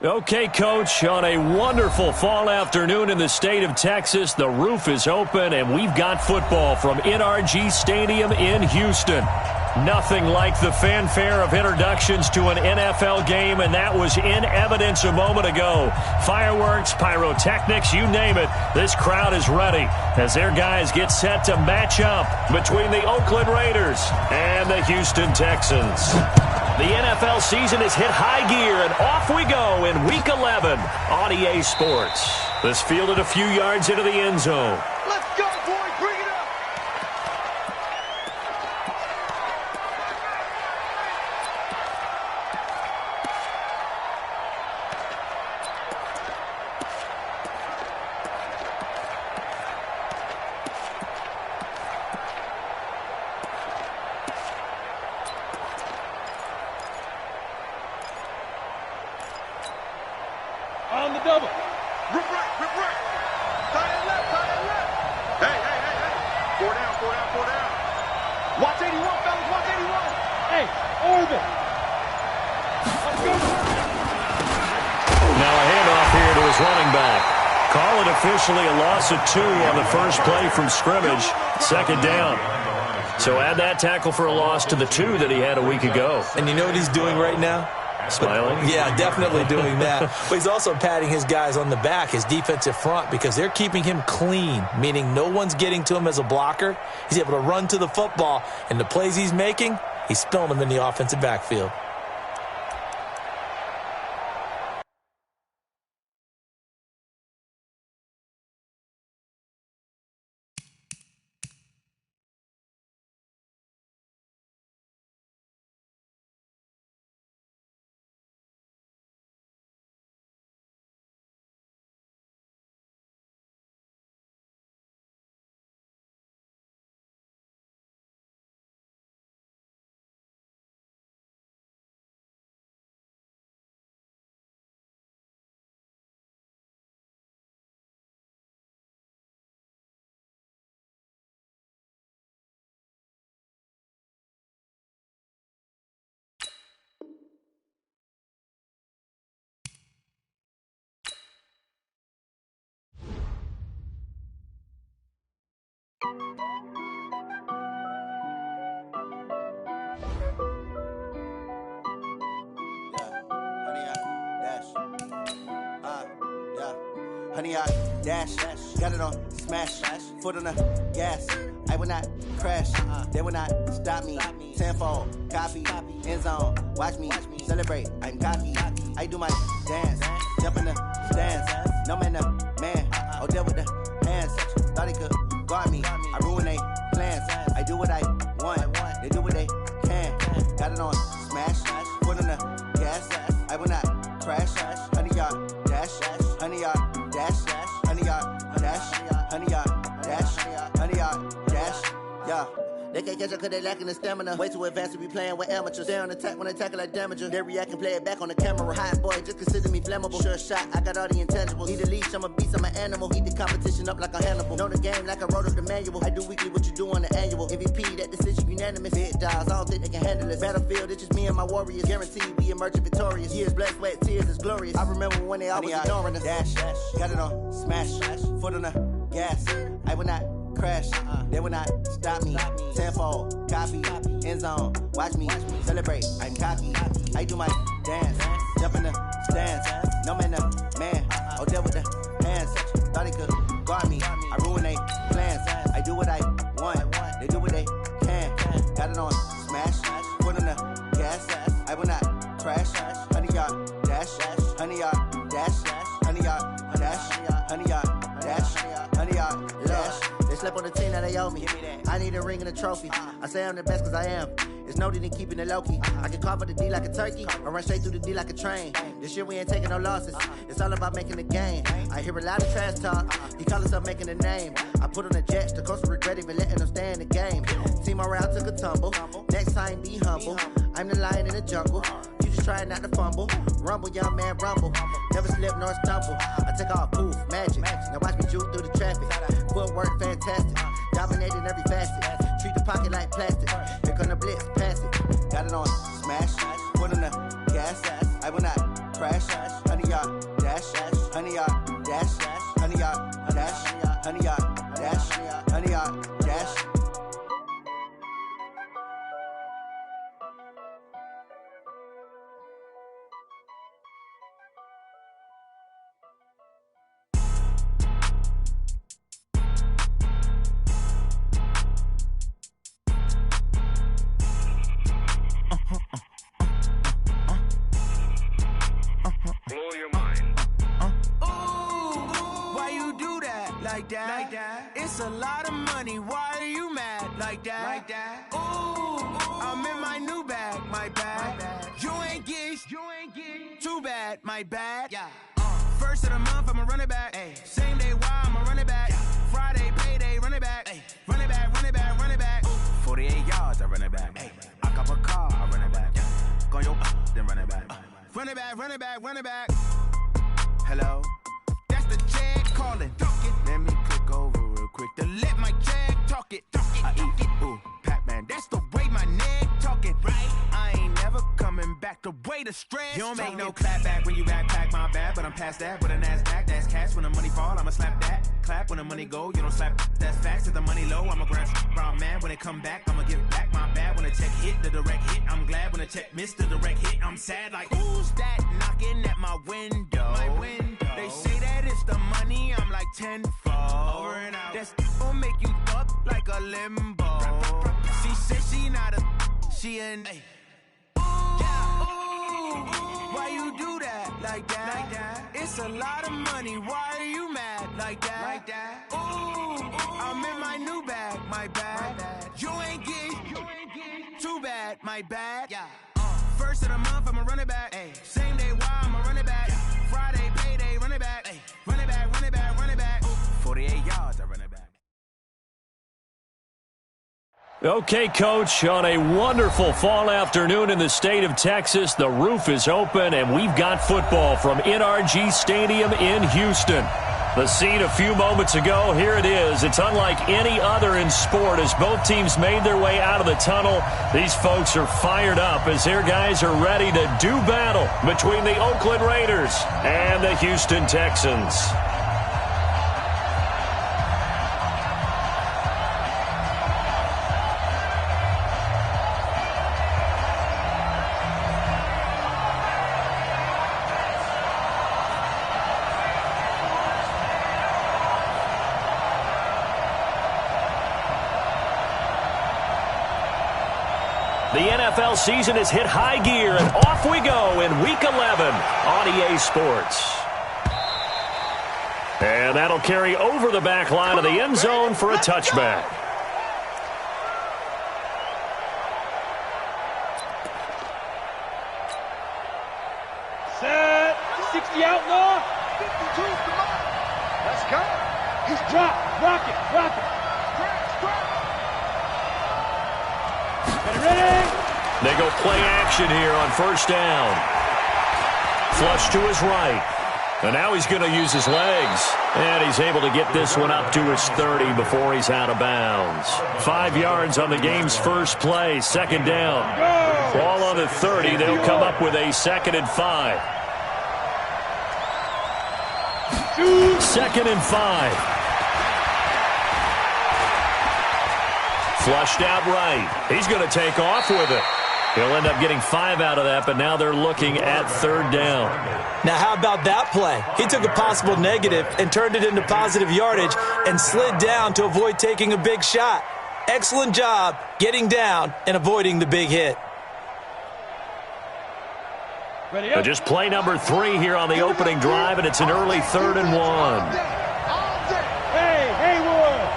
Okay, Coach, on a wonderful fall afternoon in the state of Texas, the roof is open, and we've got football from NRG Stadium in Houston. Nothing like the fanfare of introductions to an NFL game, and that was in evidence a moment ago. Fireworks, pyrotechnics, you name it, this crowd is ready as their guys get set to match up between the Oakland Raiders and the Houston Texans. The NFL season has hit high gear, and off we go in Week 11 on EA Sports. This fielded a few yards into the end zone. Let's go, boys! Bring it up! On the double. Rip right, rip right. Tight end left, tight end left. Hey. Four down. Watch 81, fellas, watch 81. Hey, orbit. Let's go. Now a handoff here to his running back. Call it officially a loss of 2 on the first play from scrimmage. Second down. So add that tackle for a loss to the 2 that he had a week ago. And you know what he's doing right now? Smiling? Yeah, definitely doing that. But he's also patting his guys on the back, his defensive front, because they're keeping him clean, meaning no one's getting to him as a blocker. He's able to run to the football, and the plays he's making, he's spilling them in the offensive backfield. Honey, I dash, got it on smash, foot on the gas. I will not crash, they will not stop me. Tenfold, copy, end zone, watch me celebrate. I'm cocky, I do my dance, jump in the stands. No man, oh, there with the hands. Thought he could guard me, I ruin they plans. I do what I want, they do what they can. Got it on smash, foot on the gas. I will not crash, honey, y'all dash, honey, y'all dash, honey, y'all dash, honey, y'all dash, honey, y'all dash, yeah. They can't catch up cause they lacking the stamina. Way too advanced to be playing with amateurs. Stay on attack when they tackle like damager. They react and play it back on the camera. Hot boy, just consider me flammable. Sure shot, I got all the intangibles. Need a leash, I'm a beast, I'm an animal. Heat the competition up like a Hannibal. Know the game like I wrote up the manual. I do weekly what you do on the annual. MVP, that decision unanimous. Big dials, I don't think they can handle this. Battlefield, it's just me and my warriors. Guaranteed we emerging victorious. Years, blood, sweat, tears, is glorious. I remember when they always ignoring us. Dash, got it on smash, foot on the gas. I will not crash, they will not stop me. Tenfold, copy, end zone, watch me celebrate. I'm cocky, I do my dance, jump in the stands. No man, oh, there with the hands. Thought he could guard me, I ruin they plans. I do what I want, they do what they can. Got it on smash, foot on the gas. I will not crash, honey, y'all dash, honey, y'all dash, honey, y'all dash, honey, y'all dash, honey, y'all dash. They slept on the team that they owe me. I need a ring and a trophy. I say I'm the best cause I am. It's no need in keeping it low-key. I can carve up the D like a turkey or run straight through the D like a train. This year we ain't taking no losses. It's all about making the game. I hear a lot of trash talk. He call himself making a name. I put on the Jets. The coach will regret even letting them stay in the game. Team morale took a tumble. Next time be humble. I'm the lion in the jungle. You just try not to fumble. Rumble, young man, rumble. Never slip nor stumble. I take off, poof, magic. Now watch me juke through the traffic. Footwork fantastic. Dominating every facet. Treat the pocket like plastic. Here come the blitz, pass it. Got it on smash. Foot on the gas. I will not crash. Honey, y'all dash, 100-yard dash, 100-yard dash, 100-yard dash. Like that. It's a lot of money. Why are you mad like that? Ooh, I'm in my new bag, my bad. You ain't get too bad, my bad. Yeah. First of the month, I'ma run it back. Ay. Same day, why I'ma run it back. Yeah. Friday, payday, run it back. Ay. Run it back, run it back, run it back. Ooh. 48 yards, I run it back. Ay. I cop a car, I run it back. Yeah. Go your then run it back. Run it back, run it back, run it back. Hello? That's the check calling. Let me click over real quick to let my check talk it. I eat it. Ooh, Pac-Man, that's the way my neck talking. Right? I ain't never coming back the way the stress. You don't make no clap back when you backpack my bad, but I'm past that with a NASDAQ. That's cash when the money fall, I'ma slap that. Clap when the money go, you don't slap. That's facts. If the money low, I'ma grab brown man. When it come back, I'ma give back my bad. When the check hit, the direct hit. I'm glad when the check missed the direct hit. I'm sad like, who's that knocking at my window? My window. They say that it's the money, I'm like tenfold. Over and out. That's gon' make you up like a limbo. She said she not a, she an. Ay. Ooh, why you do that like that? It's a lot of money. Why are you mad like that? Ooh, I'm in my new bag, my bad. You ain't get too bad, my bad. Yeah. First of the month, I'ma run it back. Ay. Same day, why I'ma run it back. Friday, payday, run it back. Ay. Run it back, run it back, run it back. 48 yards, I run it back. Okay, Coach, on a wonderful fall afternoon in the state of Texas, the roof is open, and we've got football from NRG Stadium in Houston. The scene a few moments ago, here it is. It's unlike any other in sport as both teams made their way out of the tunnel. These folks are fired up as their guys are ready to do battle between the Oakland Raiders and the Houston Texans. The NFL season has hit high gear, and off we go in Week 11 on EA Sports. And that'll carry over the back line of the end zone for a touchback. Set. 60 out now. 52, come on. Let's go. He's dropped. Rock it. Ready? They go play action here on first down. Flush to his right. And now he's going to use his legs. And he's able to get this one up to his 30 before he's out of bounds. 5 yards on the game's first play. Second down. Ball on the 30. They'll come up with a 2nd and 5. 2nd and 5. Flushed out right. He's going to take off with it. He'll end up getting 5 out of that, but now they're looking at 3rd down. Now, how about that play? He took a possible negative and turned it into positive yardage and slid down to avoid taking a big shot. Excellent job getting down and avoiding the big hit. So just play number 3 here on the opening drive, and it's an early 3rd and 1. Hey, Haywood.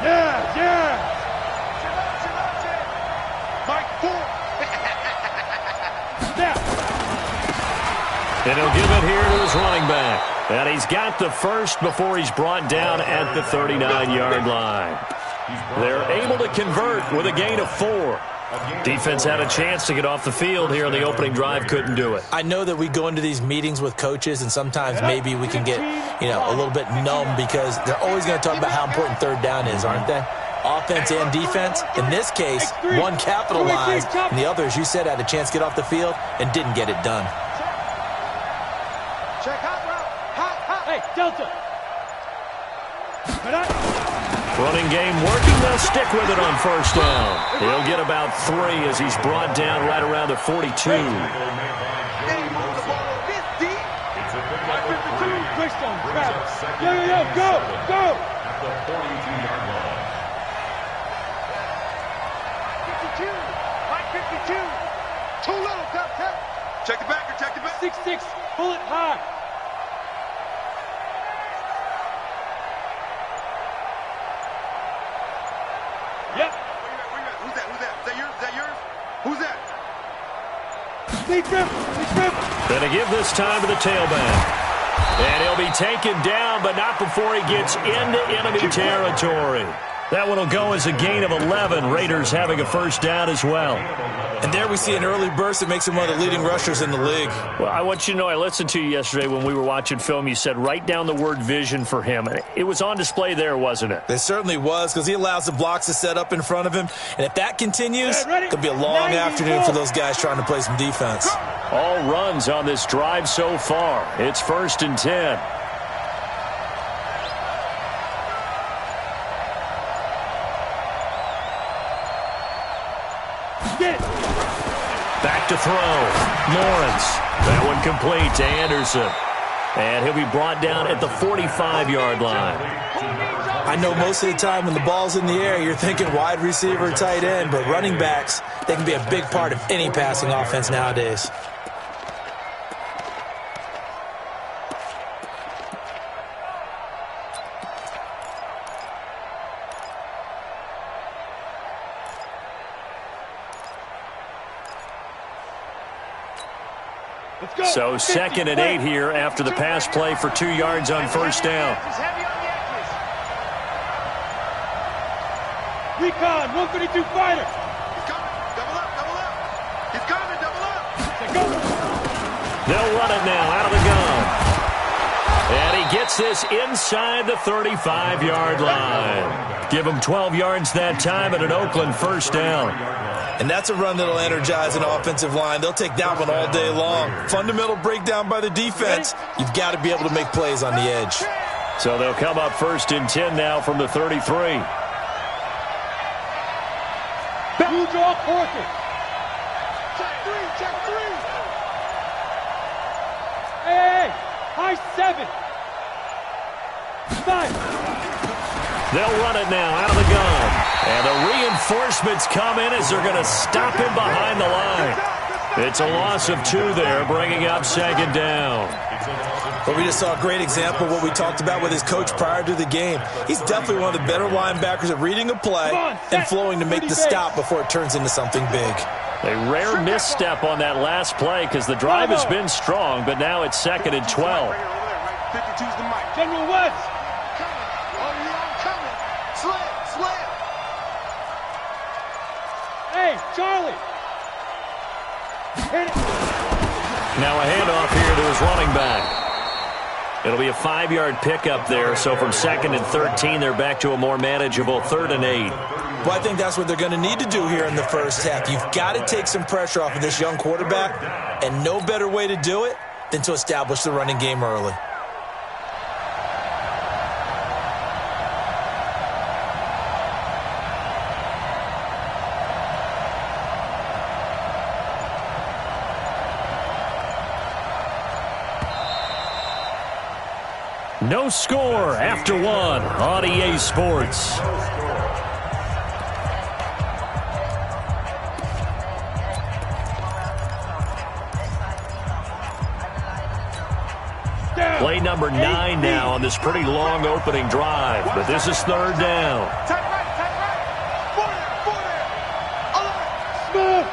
Yeah. Mike 4. Snap. And he'll give it here to his running back. And he's got the first before he's brought down at the 39-yard line. They're able to convert with a gain of 4. Defense had a chance to get off the field here on the opening drive, couldn't do it. I know that we go into these meetings with coaches, and sometimes maybe we can get, a little bit numb because they're always going to talk about how important 3rd down is, aren't they? Offense and defense. In this case, one capitalized, and the other, as you said, had a chance to get off the field and didn't get it done. Check hot route. Hot. Hey, Delta. Running game working. They'll stick with it on first down. He'll get about 3 as he's brought down right around the 42. Yo, go! At the 42-yard line. 52, Mike 52. Too little, Delta. Check the back. 6-6, pull it high. Yep. Where you at? Who's that? Is that yours? Who's that? Sneak him. Gonna give this time to the tailback. And he'll be taken down, but not before he gets into enemy territory. That one will go as a gain of 11. Raiders having a first down as well. And there we see an early burst that makes him one of the leading rushers in the league. Well, I want you to know, I listened to you yesterday when we were watching film. You said write down the word vision for him. It was on display there, wasn't it? It certainly was, because he allows the blocks to set up in front of him. And if that continues, it could be a long afternoon for those guys trying to play some defense. All runs on this drive so far. It's 1st and 10. Back to throw. Lawrence. That one complete to Anderson. And he'll be brought down at the 45-yard line. I know most of the time when the ball's in the air, you're thinking wide receiver, tight end, but running backs, they can be a big part of any passing offense nowadays. So 2nd and 8 here after the pass play for 2 yards on first down. Recon, 132 fighter. He's coming. Double up. He's coming. Double up. They'll run it now out of the gun. And he gets this inside the 35-yard line. Give him 12 yards that time at an Oakland first down. And that's a run that'll energize an offensive line. They'll take that one all day long. Fundamental breakdown by the defense. You've got to be able to make plays on the edge. So they'll come up 1st and 10 now from the 33. You draw Corker. Check three. Hey, high 7. 5. They'll run it now out of the gun. And the reinforcements come in as they're going to stop him behind the line. It's a loss of 2 there, bringing up 2nd down. But we just saw a great example of what we talked about with his coach prior to the game. He's definitely one of the better linebackers at reading a play and flowing to make the stop before it turns into something big. A rare misstep on that last play because the drive has been strong, but now it's 2nd and 12. 52's the mic. General West. Slam. Hey, Charlie. Hit it. Now a handoff here to his running back. It'll be a 5-yard pickup there, so from 2nd and 13, they're back to a more manageable 3rd and 8. Well, I think that's what they're going to need to do here in the first half. You've got to take some pressure off of this young quarterback, and no better way to do it than to establish the running game early. No score after 1 on EA Sports. Play number 9 now on this pretty long opening drive, but this is 3rd down. Tight right. 4 there. Smooth.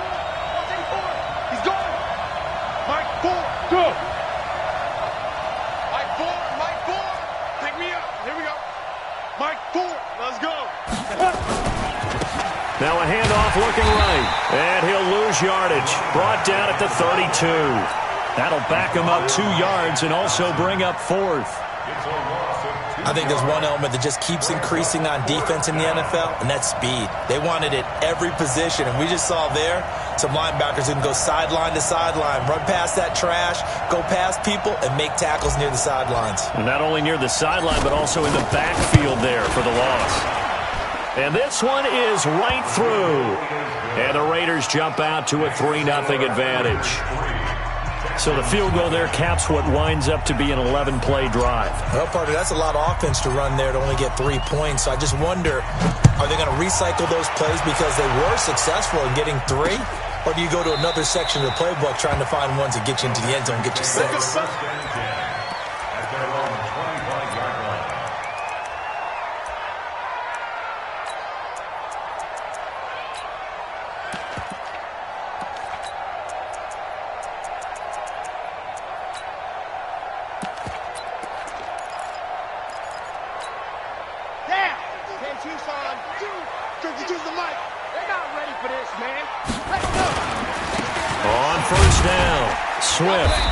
He's going. Mike 4. Go. Mike 4. Pick me up. Here we go. Mike 4. Let's go. Now a handoff looking right, and he'll lose yardage. Brought down at the 32. That'll back him up 2 yards and also bring up 4th. I think there's one element that just keeps increasing on defense in the NFL, and that's speed. They want it at every position, and we just saw there some linebackers who can go sideline to sideline, run past that trash, go past people, and make tackles near the sidelines. Not only near the sideline, but also in the backfield there for the loss. And this one is right through. And the Raiders jump out to a 3-0 advantage. So the field goal there caps what winds up to be an 11-play drive. Well, partner, that's a lot of offense to run there to only get 3 points. So I just wonder, are they going to recycle those plays because they were successful in getting 3? Or do you go to another section of the playbook trying to find ones that get you into the end zone and get you 6?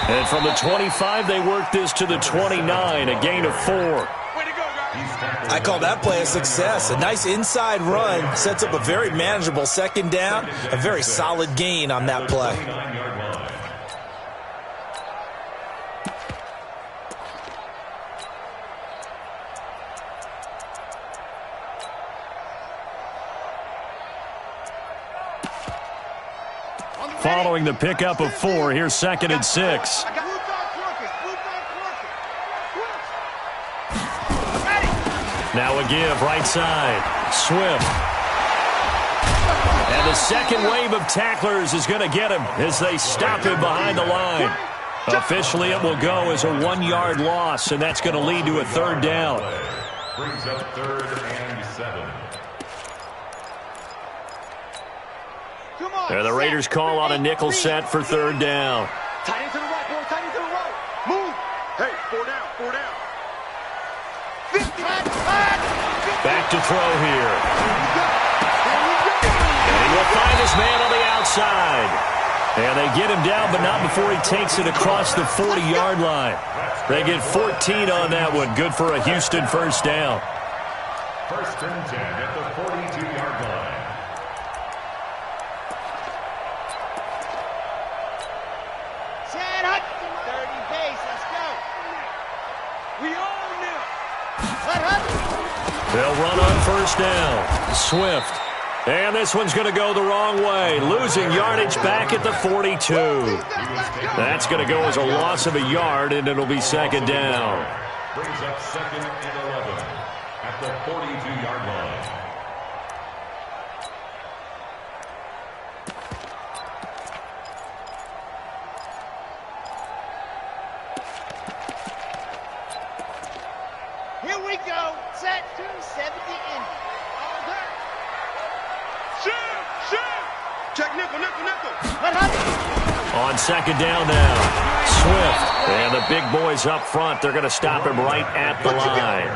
And from the 25, they work this to the 29, a gain of 4. I call that play a success. A nice inside run sets up a very manageable second down, a very solid gain on that play. Following the pickup of 4, here's 2nd and 6. Now a give, right side. Swift. And the second wave of tacklers is going to get him as they stop him behind the line. Officially, it will go as a 1-yard loss, and that's going to lead to a 3rd down. Brings up 3rd and 7. And the Raiders call on a nickel set for 3rd down. Tight end to the right, boy. Tight end to the right. Move. Hey, 4 down, 4 down. Back to throw here. And he will find his man on the outside. And they get him down, but not before he takes it across the 40-yard line. They get 14 on that one. Good for a Houston 1st down. 1st and 10 at the 42-yard line. They'll run on 1st down. Swift. And this one's going to go the wrong way. Losing yardage back at the 42. That's going to go as a loss of a yard, and it'll be 2nd down. Brings up 2nd and 11 at the 42-yard line. Here we go. Set 270 in. All there. Shoot! Check nickel. On 2nd down now. Swift. And the big boys up front. They're going to stop him right at the line.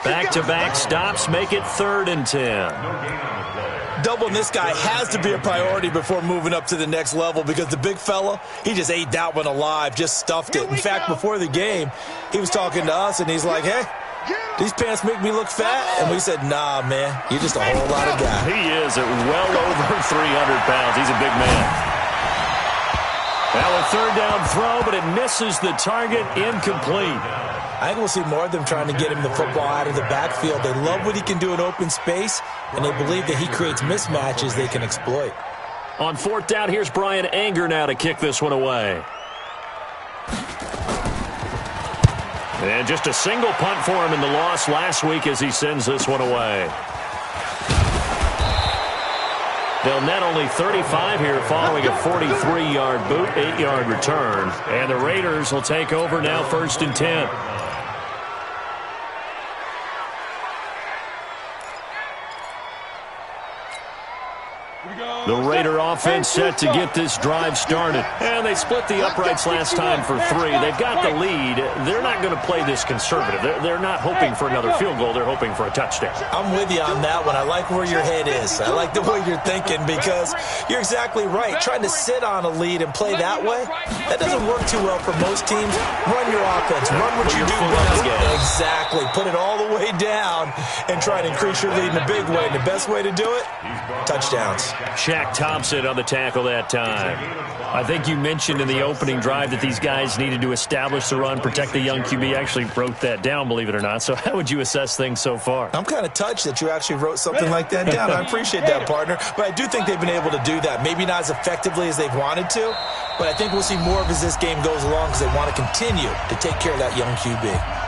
Back-to-back stops make it 3rd and 10. Doubling this guy has to be a priority before moving up to the next level because the big fella, he just ate that one alive, just stuffed it. In fact, before the game, he was talking to us, and he's like, hey, these pants make me look fat. And we said, nah, man, you're just a whole lot of guy. He is at well over 300 pounds. He's a big man. Now a 3rd down throw, but it misses the target, incomplete. I think we'll see more of them trying to get him the football out of the backfield. They love what he can do in open space, and they believe that he creates mismatches they can exploit. On 4th down, here's Brian Anger now to kick this one away. And just a single punt for him in the loss last week as he sends this one away. They'll net only 35 here following a 43-yard boot, 8-yard return. And the Raiders will take over now 1st and 10. The Raider offense set to get this drive started. And they split the uprights last time for 3. They've got the lead. They're not going to play this conservative. They're not hoping for another field goal. They're hoping for a touchdown. I'm with you on that one. I like where your head is. I like the way you're thinking because you're exactly right. Trying to sit on a lead and play that way, that doesn't work too well for most teams. Run your offense. Run what you do best. Exactly. Put it all the way down and try to increase your lead in a big way. And the best way to do it, touchdowns. Shaq Thompson on the tackle that time. I think you mentioned in the opening drive that these guys needed to establish the run, protect the young QB. Actually wrote that down, believe it or not. So how would you assess things so far? I'm kind of touched that you actually wrote something like that down. I appreciate that, partner. But I do think they've been able to do that. Maybe not as effectively as they've wanted to, but I think we'll see more of as this game goes along because they want to continue to take care of that young QB.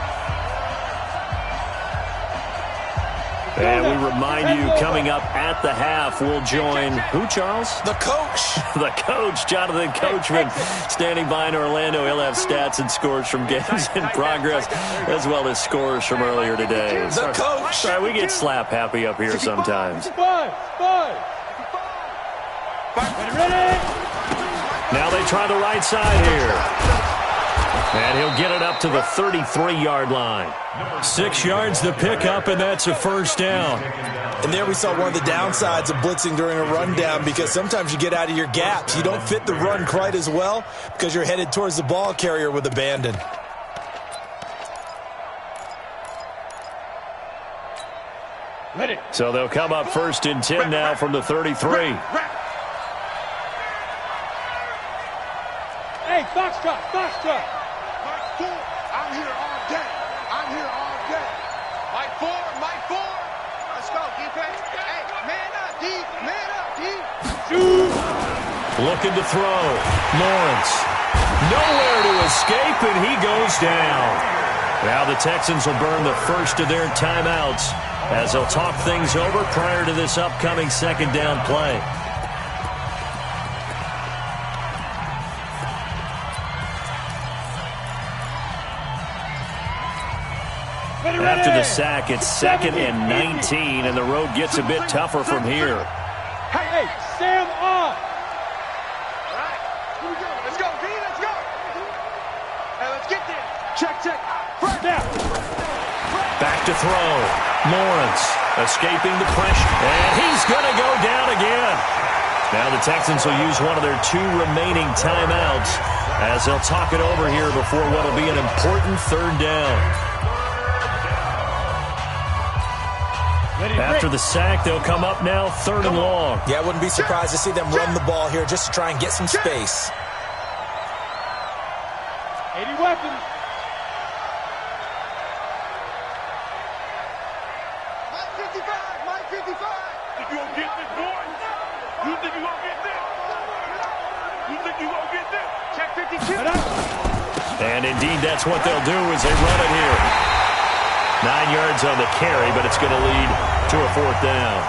And we remind you, coming up at the half, we'll join who, Charles? The coach. The coach, Jonathan Coachman, standing by in Orlando. He'll have stats and scores from games in progress, as well as scores from earlier today. The coach. Sorry, we get slap happy up here sometimes. Ready? Now they try the right side here. And he'll get it up to the 33-yard line. 6 yards the pickup, and that's a first down. And there we saw one of the downsides of blitzing during a rundown, because sometimes you get out of your gaps. You don't fit the run quite as well because you're headed towards the ball carrier with abandon. Ready. So they'll come up 1st and 10 now from the 33. Hey, Foxtrot. I'm here all day. Mike 4. Let's go, defense. Hey, man up, D. Looking to throw. Lawrence. Nowhere to escape, and he goes down. Now the Texans will burn the first of their timeouts as they'll talk things over prior to this upcoming second down play. After the sack, it's 2nd and 19, and the road gets a bit tougher from here. Hey, Sam on. All right, here we go. Let's go, D. Let's go. Hey, let's get there. Check. First down. Back to throw. Lawrence escaping the pressure, and he's going to go down again. Now the Texans will use one of their 2 remaining timeouts as they'll talk it over here before what will be an important 3rd down. After the sack, they'll come up now 3rd and long. Yeah, I wouldn't be surprised to see them run the ball here just to try and get some space. 80 weapons. Mike 55. Think you gonna get this, boy? You think you gonna get this? Check 52. And indeed, that's what they'll do as they run it here. 9 yards on the carry, but it's going to lead to a 4th down.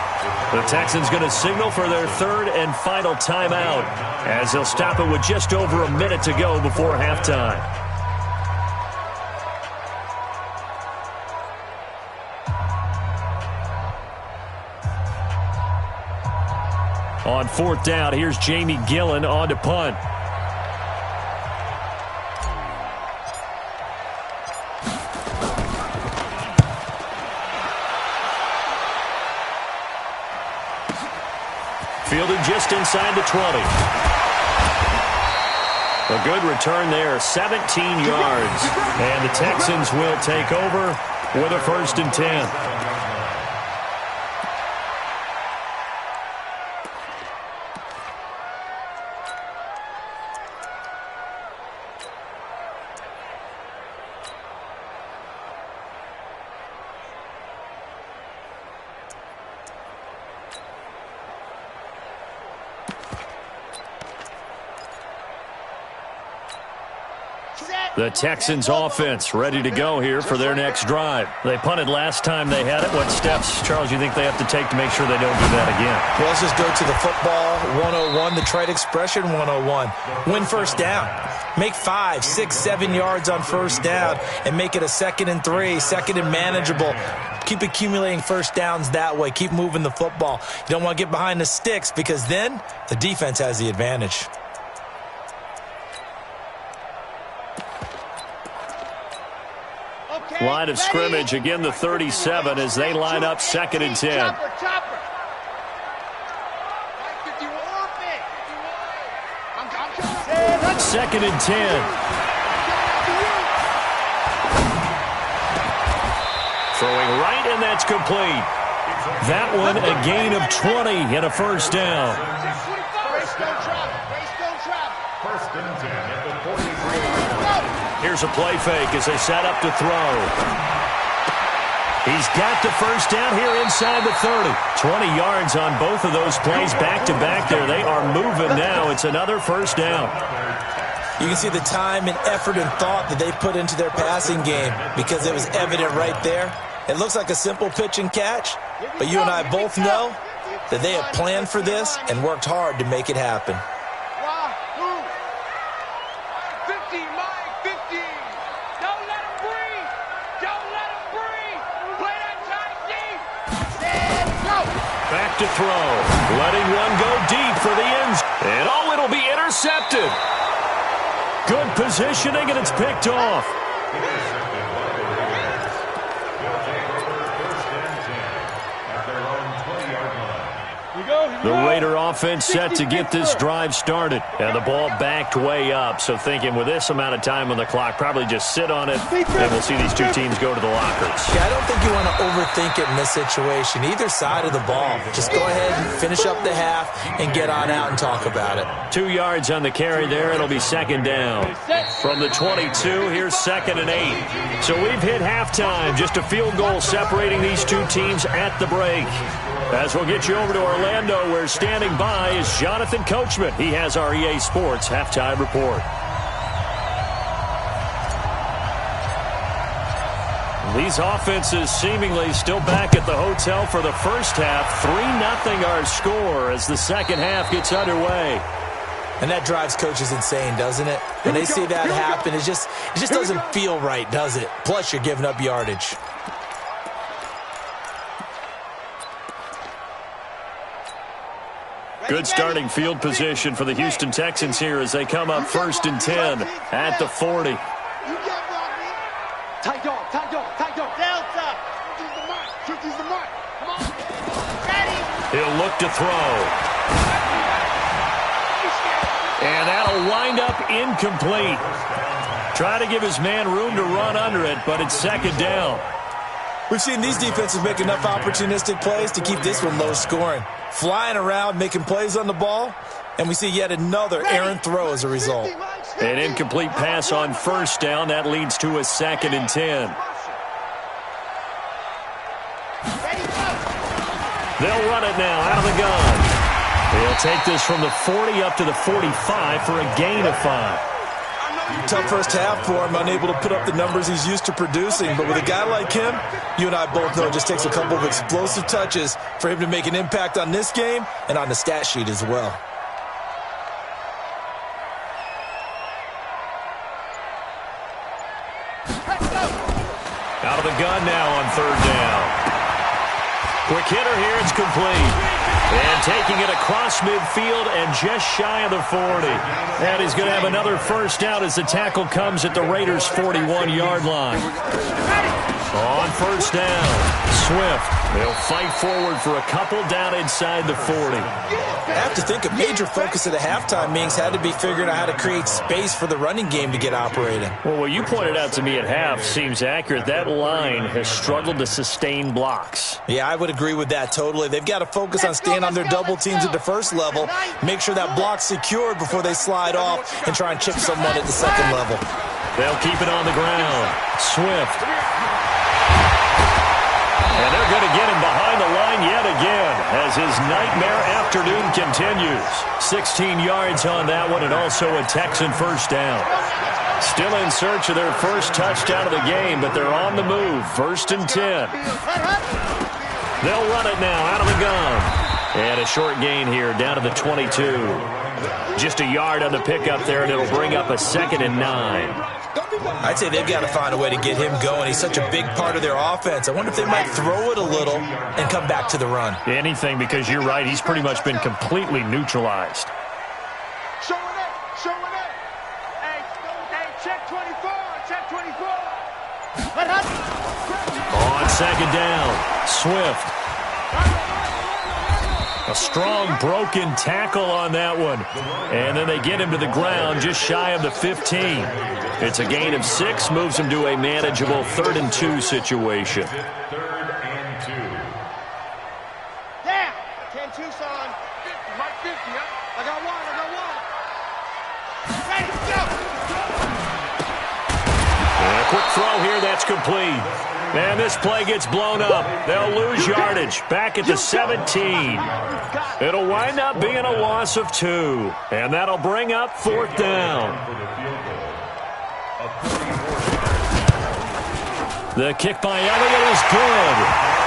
The Texans going to signal for their 3rd and final timeout as they'll stop it with just over a minute to go before halftime. On 4th down, here's Jamie Gillen on to punt. Fielded just inside the 20. A good return there, 17 yards. And the Texans will take over with a 1st and 10. The Texans offense ready to go here for their next drive. They punted last time they had it. What steps, Charles, you think they have to take to make sure they don't do that again? Well, let's just go to the football 101, the trite expression 101. Win 1st down. Make 5, 6, 7 yards on 1st down and make it a 2nd and 3, 2nd and manageable. Keep accumulating 1st downs that way. Keep moving the football. You don't want to get behind the sticks because then the defense has the advantage. Line of scrimmage, again the 37 as they line up 2nd and 10. Chopper. 2nd and 10. Throwing right, and that's complete. That one a gain of 20 and a first down. First and 10 at the 43. Here's a play fake as they set up to throw. He's got the first down here inside the 30. 20 yards on both of those plays back-to-back there. They are moving now. It's another first down. You can see the time and effort and thought that they put into their passing game because it was evident right there. It looks like a simple pitch and catch, but you and I both know that they have planned for this and worked hard to make it happen. 50, Mike, 50. Don't let him breathe. Don't let him breathe. Play that tight deep. Go. Back to throw. Letting one go deep for the ends. And it'll be intercepted. Good positioning, and it's picked off. Intercepted by the Raiders. They'll take over first and 10 at their own 20-yard line. The Raider offense set to get this drive started. And the ball backed way up. So thinking with this amount of time on the clock, probably just sit on it, and we'll see these two teams go to the lockers. Yeah, I don't think you want to overthink it in this situation. Either side of the ball. Just go ahead and finish up the half and get on out and talk about it. 2 yards on the carry there. It'll be second down. From the 22, here's 2nd and 8. So we've hit halftime. Just a field goal separating these two teams at the break. As we'll get you over to Orlando, where standing by is Jonathan Coachman. He has our EA Sports halftime report. These offenses seemingly still back at the hotel for the first half. 3-0 our score as the second half gets underway. And that drives coaches insane, doesn't it? When they see that happen, it just doesn't feel right, does it? Plus, you're giving up yardage. Good starting field position for the Houston Texans here as they come up 1st and 10 at the 40. Tight dog, tight dog, tight dog. Delta. Use the mark. Use the mark. Come on. Ready. He'll look to throw. And that'll wind up incomplete. Try to give his man room to run under it, but it's second down. We've seen these defenses make enough opportunistic plays to keep this one low scoring. Flying around, making plays on the ball, and we see yet another errant throw as a result. An incomplete pass on first down. That leads to a 2nd and 10. They'll run it now out of the gun. They'll take this from the 40 up to the 45 for a gain of 5. Tough first half for him, unable to put up the numbers he's used to producing. But with a guy like him, you and I both know it just takes a couple of explosive touches for him to make an impact on this game and on the stat sheet as well. Out of the gun now on 3rd down. Quick hitter here, it's complete. And taking it across midfield and just shy of the 40. And he's going to have another first down as the tackle comes at the Raiders' 41-yard line. On first down, Swift. They'll fight forward for a couple down inside the 40. I have to think a major focus of the halftime meetings had to be figuring out how to create space for the running game to get operating. Well, what you pointed out to me at half seems accurate. That line has struggled to sustain blocks. Yeah, I would agree with that totally. They've got to focus on staying on their double teams at the first level, make sure that block's secured before they slide off and try and chip someone at the second level. They'll keep it on the ground. Swift. And they're going to get him behind the line yet again as his nightmare afternoon continues. 16 yards on that one and also a Texan first down. Still in search of their first touchdown of the game, but they're on the move. 1st and 10. They'll run it now out of the gun. And a short gain here down to the 22. Just a yard on the pickup there, and it'll bring up a 2nd and 9. I'd say they've got to find a way to get him going. He's such a big part of their offense. I wonder if they might throw it a little and come back to the run. Anything, because you're right. He's pretty much been completely neutralized. Show it up. Show it up. Hey, check 24. Check 24. On 2nd down, Swift. A strong broken tackle on that one. And then they get him to the ground just shy of the 15. It's a gain of 6, moves him to a manageable 3rd and 2 situation. 3rd and 2. throw here that's complete. And this play gets blown up. They'll lose yardage back at the 17. It'll wind up being a loss of 2. And that'll bring up 4th down. The kick by Elliott is good.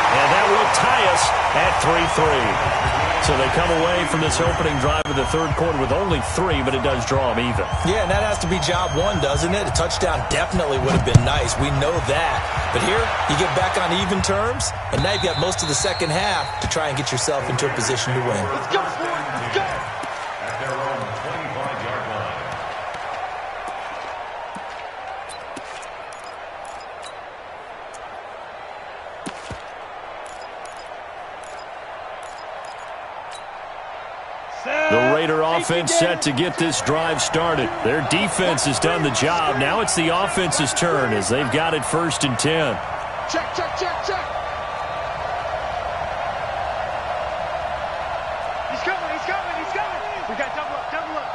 And that will tie us at 3-3. So they come away from this opening drive of the third quarter with only 3, but it does draw them even. Yeah, and that has to be job 1, doesn't it? A touchdown definitely would have been nice. We know that. But here, you get back on even terms, and now you've got most of the second half to try and get yourself into a position to win. Let's go, let's go. At their own 25-yard line. The Raider offense set to get this drive started. Their defense has done the job. Now it's the offense's turn as they've got it 1st and 10. Check, check, check, check. He's coming, he's coming, he's coming. We got double up, double up.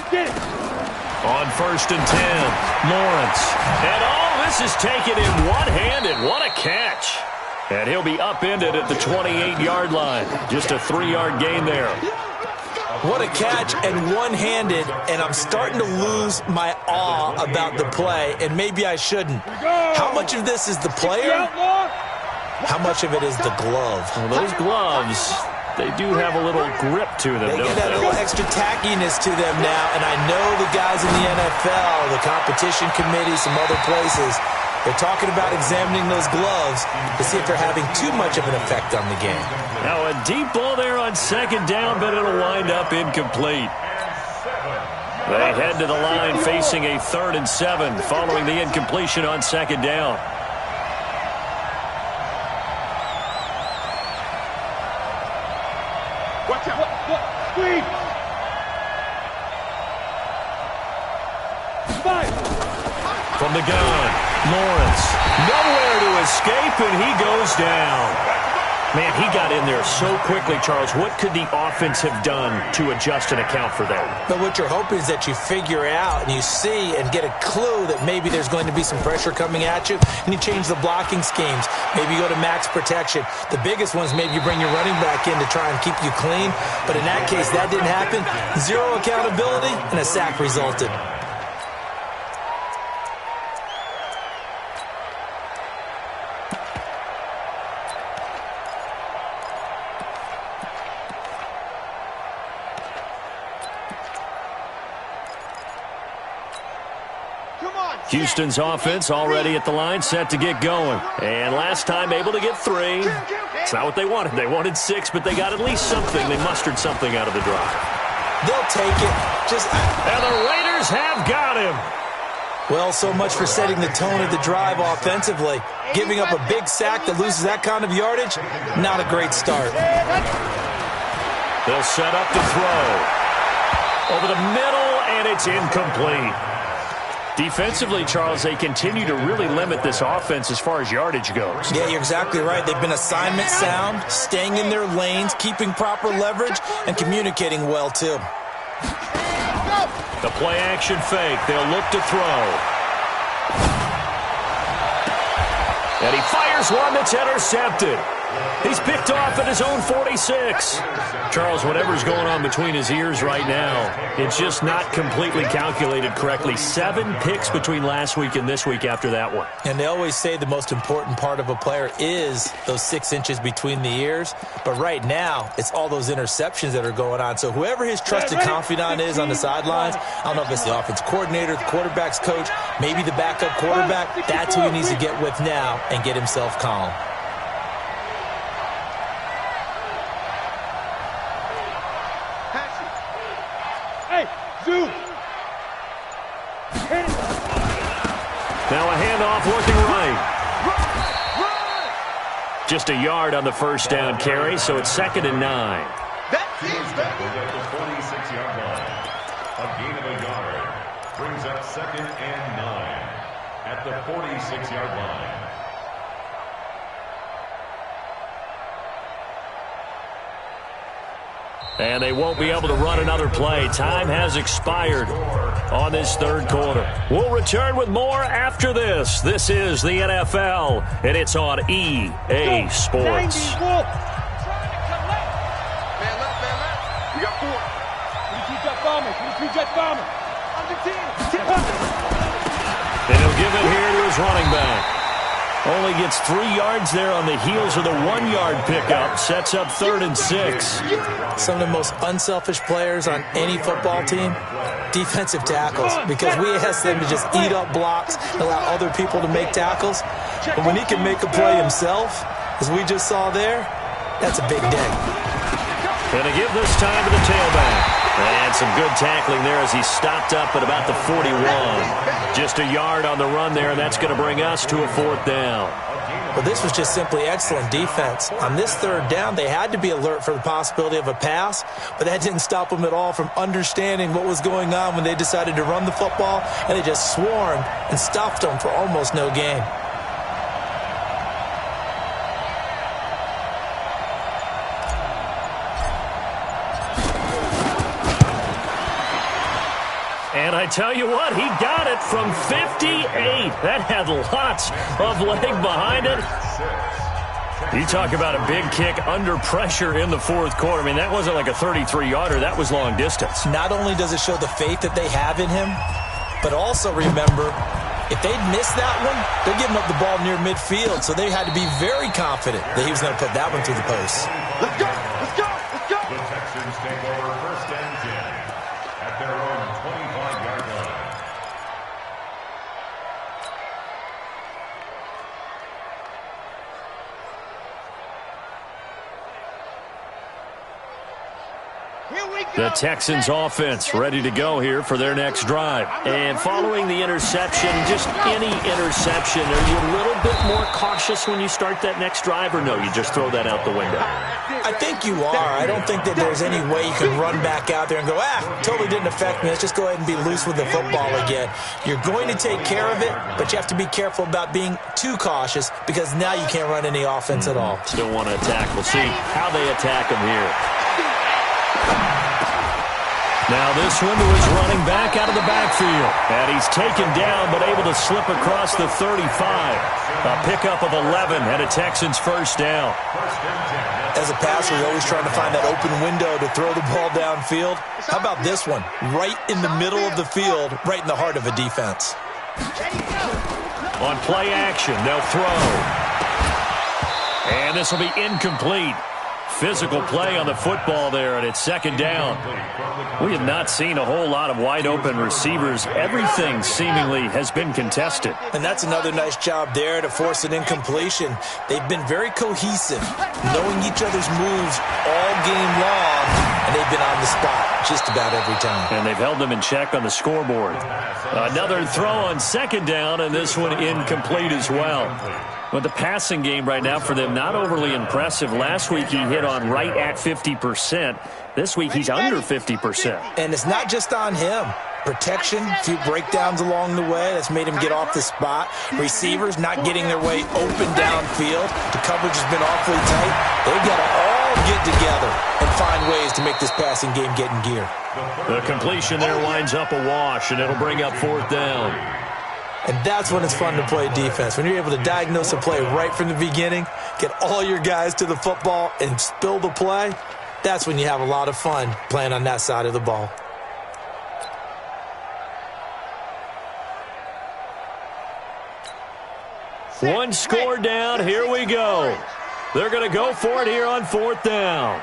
Get it. On 1st and 10, Lawrence. And all this is taken in one-handed. What a catch. And he'll be upended at the 28-yard line. Just a 3-yard gain there. What a catch and one-handed, and I'm starting to lose my awe about the play, and maybe I shouldn't. How much of this is the player? How much of it is the glove? Well, those gloves, they do have a little grip to them, They don't get that they? little extra tackiness to them now, and I know the guys in the NFL, the competition committee, some other places, they're talking about examining those gloves to see if they're having too much of an effect on the game. Now a deep ball there on 2nd down, but it'll wind up incomplete. They head to the line facing a 3rd and 7 following the incompletion on 2nd down. Watch out. Squeeze. From the gun, Lawrence. Nowhere to escape, and he goes down. Man, he got in there so quickly, Charles. What could the offense have done to adjust and account for that? But what you're hoping is that you figure out and you see and get a clue that maybe there's going to be some pressure coming at you, and you change the blocking schemes. Maybe you go to max protection. The biggest one is maybe you bring your running back in to try and keep you clean. But in that case, that didn't happen. 0 accountability, and a sack resulted. Houston's offense already at the line, set to get going. And last time able to get 3. It's not what they wanted. They wanted 6, but they got at least something. They mustered something out of the drive. They'll take it. And the Raiders have got him. Well, so much for setting the tone of the drive offensively. Giving up a big sack that loses that kind of yardage, not a great start. They'll set up to throw. Over the middle, and it's incomplete. Defensively, Charles, they continue to really limit this offense as far as yardage goes. Yeah, you're exactly right. They've been assignment sound, staying in their lanes, keeping proper leverage, and communicating well, too. The play-action fake. They'll look to throw. And he fires one that's intercepted. He's picked off at his own 46. Charles, whatever's going on between his ears right now, it's just not completely calculated correctly. 7 picks between last week and this week after that one. And they always say the most important part of a player is those 6 inches between the ears. But right now, it's all those interceptions that are going on. So whoever his trusted confidant is on the sidelines, I don't know if it's the offense coordinator, the quarterback's coach, maybe the backup quarterback, that's who he needs to get with now and get himself calm. Now a handoff looking right. Just a yard on the first down carry, so it's 2nd and 9. That's it, baby. At the 46-yard line. A gain of a yard brings up 2nd and 9 at the 46-yard line. And they won't be able to run another play. Time has expired. on this third quarter. We'll return with more after this. This is the NFL, and it's on EA Sports. Man left. We got 4. And he'll give it here to his running back. Only gets 3 yards there on the heels of the 1-yard pickup. Sets up 3rd and 6. Some of the most unselfish players on any football team, defensive tackles, because we ask them to just eat up blocks and allow other people to make tackles. But when he can make a play himself, as we just saw there, that's a big day. Going to give this time to the tailback. And some good tackling there as he stopped up at about the 41. Just a yard on the run there, and that's going to bring us to a 4th down. Well, this was just simply excellent defense. On this 3rd down, they had to be alert for the possibility of a pass, but that didn't stop them at all from understanding what was going on when they decided to run the football, and they just swarmed and stuffed them for almost no gain. And I tell you what, he got it from 58. That had lots of leg behind it. You talk about a big kick under pressure in the 4th quarter. I mean, that wasn't like a 33-yarder. That was long distance. Not only does it show the faith that they have in him, but also remember, if they'd missed that one, they're giving up the ball near midfield, so they had to be very confident that he was going to put that one through the post. Let's go. Let's go. Let's go. The Texans take over 1st and 10 at their own 25-yard line. The Texans offense ready to go here for their next drive. And following the interception, just any interception, are you a little bit more cautious when you start that next drive, or no, you just throw that out the window? I think you are. I don't think that there's any way you can run back out there and go, totally didn't affect me. Let's just go ahead and be loose with the football again. You're going to take care of it, but you have to be careful about being too cautious because now you can't run any offense at all. Still want to attack. We'll see how they attack him here. Now this one to his running back out of the backfield. And he's taken down but able to slip across the 35. A pickup of 11 and a Texans 1st down. As a passer, you're always trying to find that open window to throw the ball downfield. How about this one? Right in the middle of the field, right in the heart of a defense. On play action, they'll throw. And this will be incomplete. Physical play on the football there, and it's 2nd down. We have not seen a whole lot of wide-open receivers. Everything seemingly has been contested. And that's another nice job there to force an incompletion. They've been very cohesive, knowing each other's moves all game long, and they've been on the spot just about every time. And they've held them in check on the scoreboard. Another throw on 2nd down, and this one incomplete as well. But the passing game right now for them, not overly impressive. Last week he hit on right at 50%. This week he's under 50%. And it's not just on him. Protection, a few breakdowns along the way. That's made him get off the spot. Receivers not getting their way open downfield. The coverage has been awfully tight. They've got to all get together and find ways to make this passing game get in gear. The completion there winds up a wash, and it'll bring up 4th down. And that's when it's fun to play defense. When you're able to diagnose a play right from the beginning, get all your guys to the football and spill the play, that's when you have a lot of fun playing on that side of the ball. One score down. Here we go. They're going to go for it here on 4th down.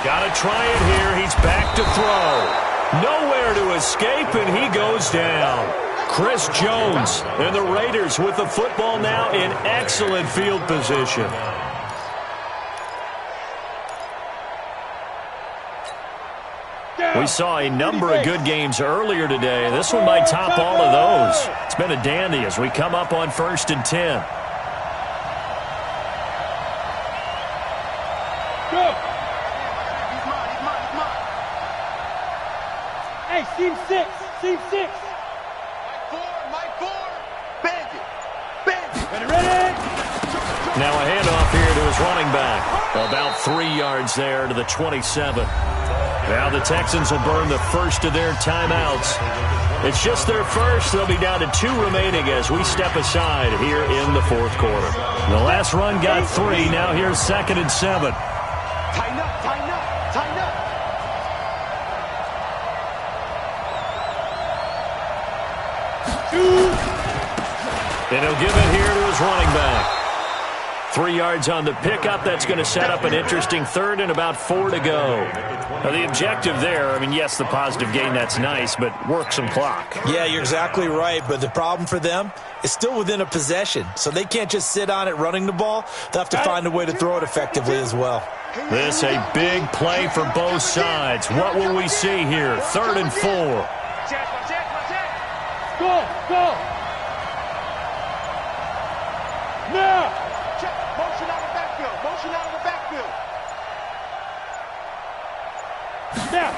Got to try it here. He's back to throw. Nowhere to escape, and he goes down. Chris Jones and the Raiders with the football now in excellent field position. We saw a number of good games earlier today. This one might top all of those. It's been a dandy as we come up on 1st and 10. Hey, seam 6. Seam 6. Mike 4. Bandit. Bandit. Ready. Now a handoff here to his his running back. About 3 yards there to the 27. Now the Texans will burn the first of their timeouts. It's just their first. They'll be down to 2 remaining as we step aside here in the fourth quarter. The last run got 3. Now here's 2nd and 7. Tighten up, tighten up, tighten up. And he'll give it here to his running back. 3 yards on the pickup. That's going to set up an interesting third and about 4 to go. Now, the objective there, I mean, yes, the positive gain, that's nice, but work some clock. Yeah, you're exactly right, but the problem for them is still within a possession, so they can't just sit on it running the ball. They'll have to find a way to throw it effectively as well. This a big play for both sides. What will we see here? 3rd and 4. Go, go. Now. Check. Motion out of the backfield. Motion out of the backfield. Now.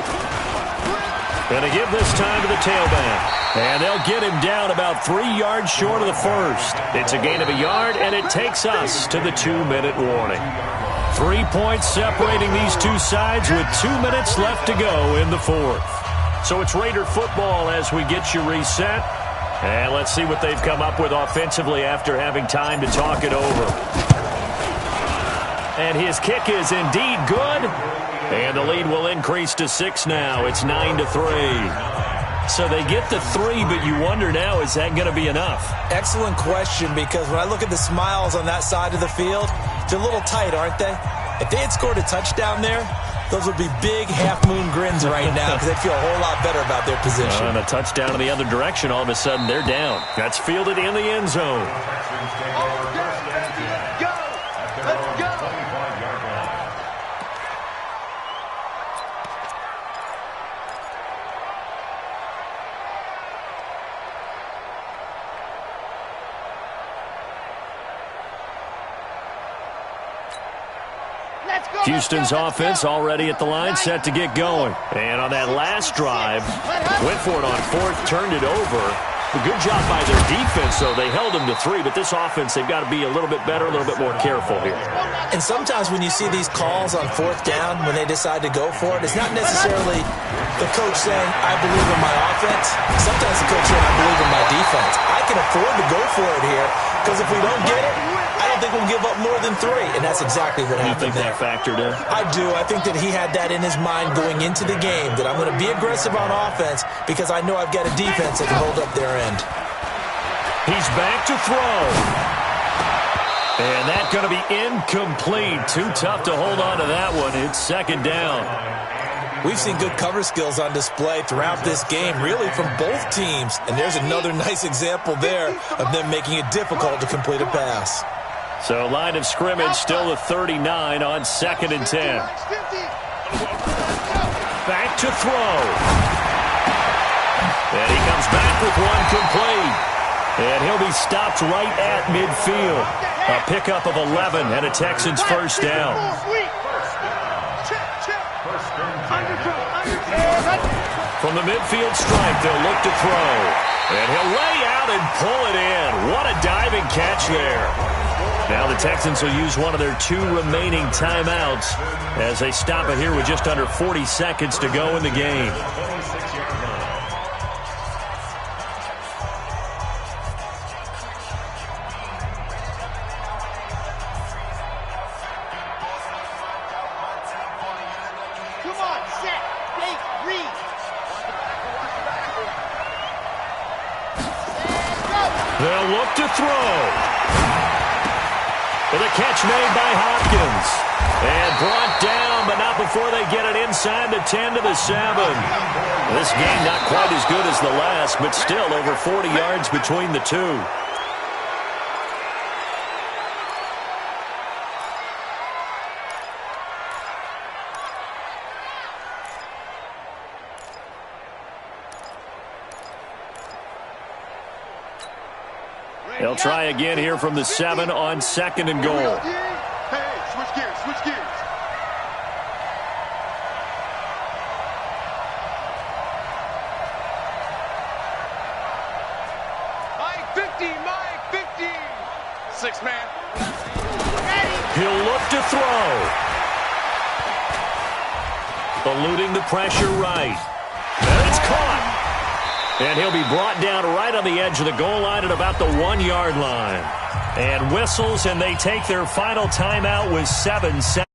Going to give this time to the tailback. And they'll get him down about 3 yards short of the first. It's a gain of a yard, and it takes us to the 2-minute warning. 3 points separating these two sides with 2 minutes left to go in the fourth. So it's Raider football as we get you reset. And let's see what they've come up with offensively after having time to talk it over. And his kick is indeed good. And the lead will increase to 6 now. It's 9-3. So they get the 3, but you wonder now, is that going to be enough? Excellent question, because when I look at the smiles on that side of the field, they're a little tight, aren't they? If they had scored a touchdown there, those would be big half-moon grins right now because they'd feel a whole lot better about their position. And a touchdown in the other direction, all of a sudden they're down. That's fielded in the end zone. Houston's offense already at the line, set to get going. And on that last drive, went for it on 4th, turned it over. A good job by their defense, though. They held them to 3, but this offense, they've got to be a little bit better, a little bit more careful here. And sometimes when you see these calls on 4th down, when they decide to go for it, it's not necessarily the coach saying, I believe in my offense. Sometimes the coach saying, I believe in my defense. I can afford to go for it here, because if we don't get it, I don't think we'll give up more than 3, and that's exactly what happened there. You think that factored in? I do. I think that he had that in his mind going into the game, that I'm going to be aggressive on offense because I know I've got a defense that can hold up their end. He's back to throw. And that's going to be incomplete. Too tough to hold on to that one. It's 2nd down. We've seen good cover skills on display throughout this game, really from both teams. And there's another nice example there of them making it difficult to complete a pass. So line of scrimmage still the 39 on 2nd and 10. Back to throw. And he comes back with one complete. And he'll be stopped right at midfield. A pickup of 11 and a Texans first down. From the midfield stripe, they'll look to throw. And he'll lay out and pull it in. What a diving catch there. Now the Texans will use one of their 2 remaining timeouts as they stop it here with just under 40 seconds to go in the game. Come on, set, wait, read. They'll look to throw. With a catch made by Hopkins. And brought down, but not before they get it inside the 10 to the 7. This game not quite as good as the last, but still over 40 yards between the two. They'll try again here from the 7 on 2nd and goal. Hey, switch gears, switch gears. Mike 50, Mike 50. 6 man. Ready. He'll look to throw. Eluding the pressure right. And it's caught. And he'll be brought down right on the edge of the goal line at about the 1-yard line. And whistles, and they take their final timeout with 7 seconds.